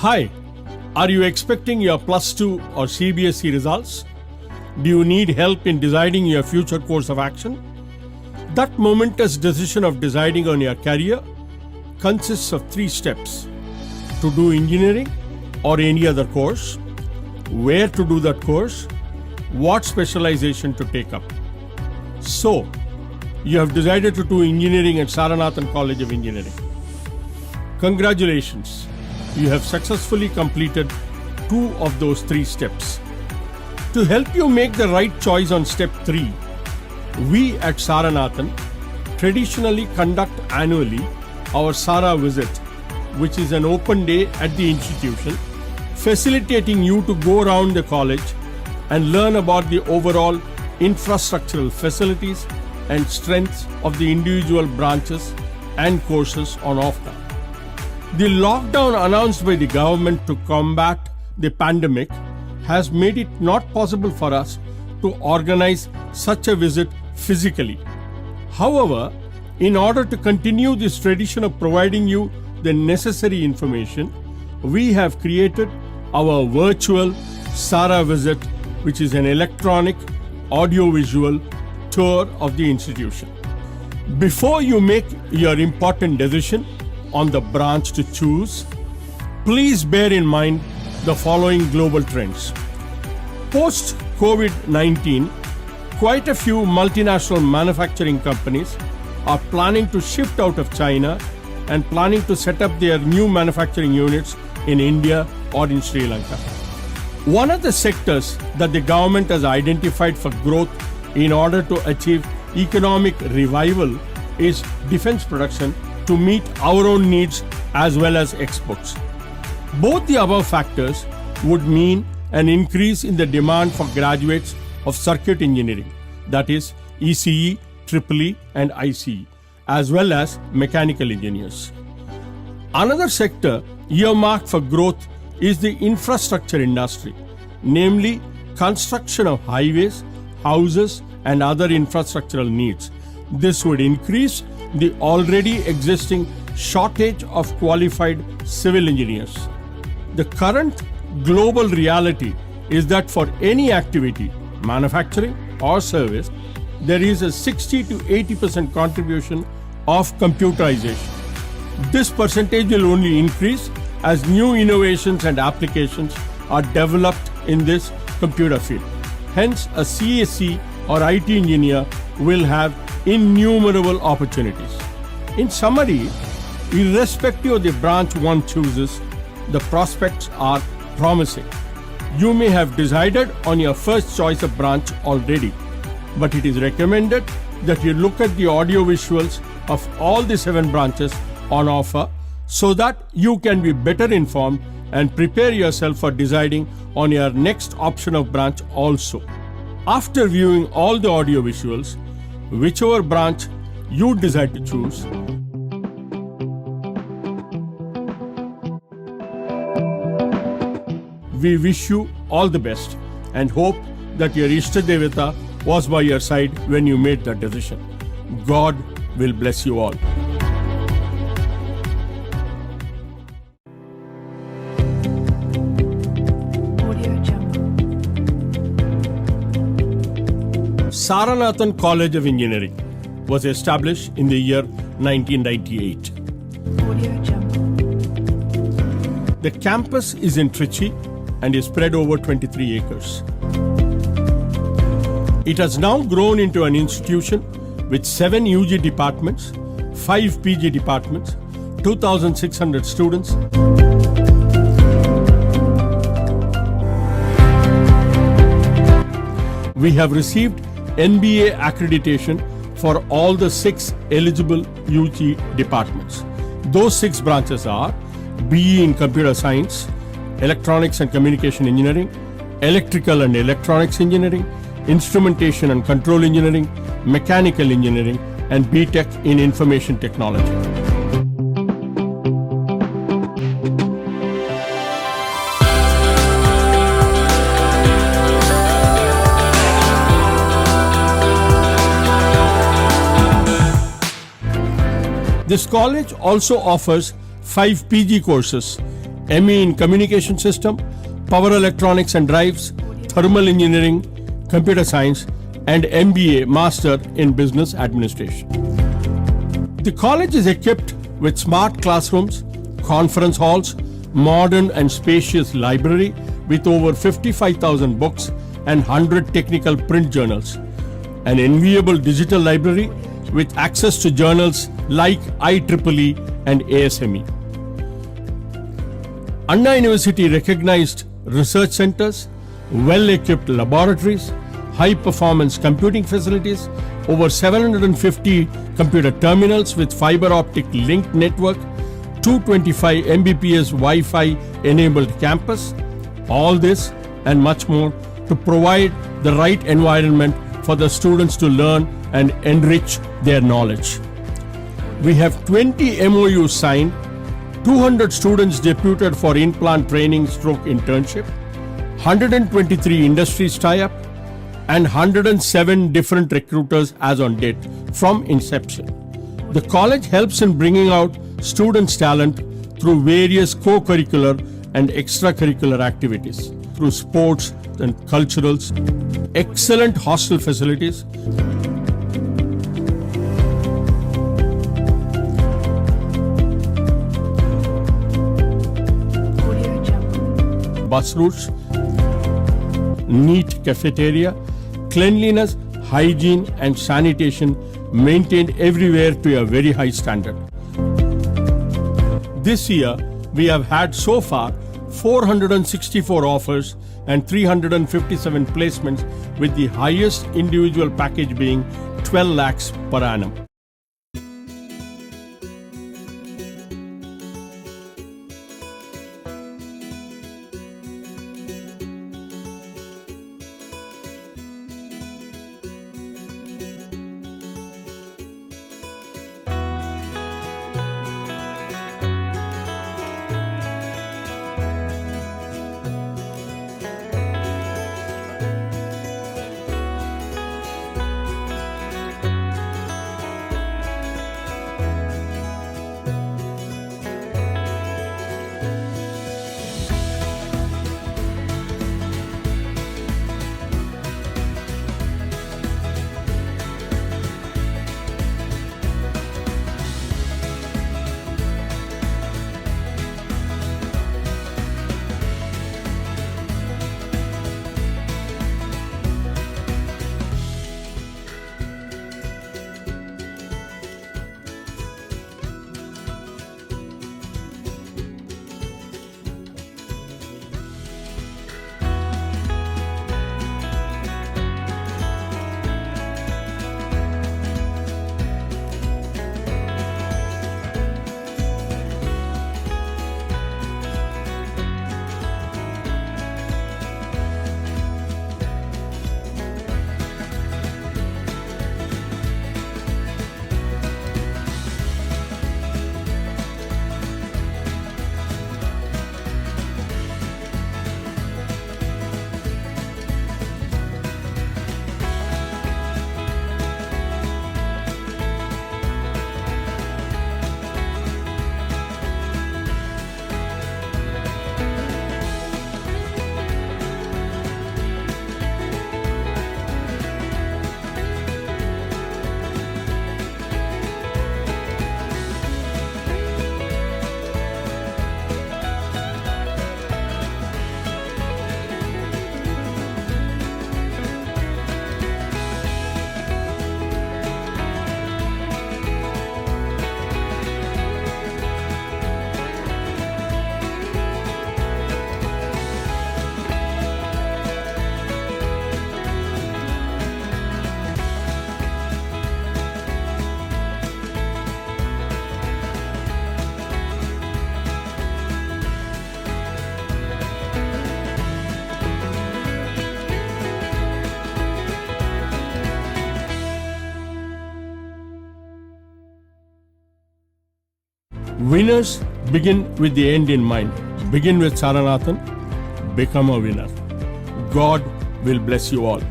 Hi, are you expecting your plus 2 or CBSE results? Do you need help in deciding your future course of action? That momentous decision of deciding on your career consists of 3 steps: to do engineering or any other course, where to do that course, what specialization to take up. So, you have decided to do engineering at Saranathan College of Engineering. Congratulations, you have successfully completed 2 of those 3 steps. To help you make the right choice on step 3, we at Saranathan traditionally conduct annually our Sara visit, which is an open day at the institution, facilitating you to go around the college and learn about the overall infrastructural facilities and strengths of the individual branches and courses on offer. The lockdown announced by the government to combat the pandemic has made it not possible for us to organize such a visit physically. However, in order to continue this tradition of providing you the necessary information, we have created our virtual Sara visit, which is an electronic audio-visual tour of the institution. Before you make your important decision on the branch to choose, please bear in mind the following global trends. Post-COVID-19, quite a few multinational manufacturing companies are planning to shift out of China and planning to set up their new manufacturing units in India or in Sri Lanka. One of the sectors that the government has identified for growth in order to achieve economic revival is defense production to meet our own needs as well as exports. Both the above factors would mean an increase in the demand for graduates of circuit engineering, that is ECE, EEE and ICE, as well as mechanical engineers. Another sector earmarked for growth is the infrastructure industry, namely construction of highways, houses and other infrastructural needs. This would increase the already existing shortage of qualified civil engineers. The current global reality is that for any activity, manufacturing or service, there is a 60 to 80% contribution of computerization. This percentage will only increase as new innovations and applications are developed in this computer field. Hence, a CSE or IT engineer will have innumerable opportunities. In summary, irrespective of the branch one chooses, the prospects are promising. You may have decided on your first choice of branch already, but it is recommended that you look at the audio visuals of all the 7 branches on offer so that you can be better informed and prepare yourself for deciding on your next option of branch also. After viewing all the audio visuals, whichever branch you decide to choose, we wish you all the best and hope that your Ishta Devata was by your side when you made that decision. God will bless you all. Saranathan College of Engineering was established in the year 1998. The campus is in Trichy and is spread over 23 acres. It has now grown into an institution with 7 UG departments, 5 PG departments, 2,600 students. We have received NBA accreditation for all the 6 eligible UG departments. Those 6 branches are BE in Computer Science, Electronics and Communication Engineering, Electrical and Electronics Engineering, Instrumentation and Control Engineering, Mechanical Engineering, and BTech in Information Technology. This college also offers 5 PG courses ME in Communication System, Power Electronics and Drives, Thermal Engineering, Computer Science, and MBA Master in Business Administration. The college is equipped with smart classrooms, conference halls, modern and spacious library with over 55,000 books and 100 technical print journals, an enviable digital library with access to journals like IEEE and ASME. Anna University recognized research centers, well-equipped laboratories, high-performance computing facilities, over 750 computer terminals with fiber optic linked network, 225 Mbps Wi-Fi enabled campus, all this and much more to provide the right environment for the students to learn and enrich their knowledge. We have 20 MOUs signed, 200 students deputed for in-plant training stroke internship, 123 industries tie-up, and 107 different recruiters as on date from inception. The college helps in bringing out students' talent through various co-curricular and extracurricular activities, through sports and culturals, excellent hostel facilities, bus routes, neat cafeteria, cleanliness, hygiene and sanitation maintained everywhere to a very high standard. This year, we have had so far 464 offers and 357 placements, with the highest individual package being 12 lakhs per annum. Winners begin with the end in mind. Begin with Saranathan, become a winner. God will bless you all.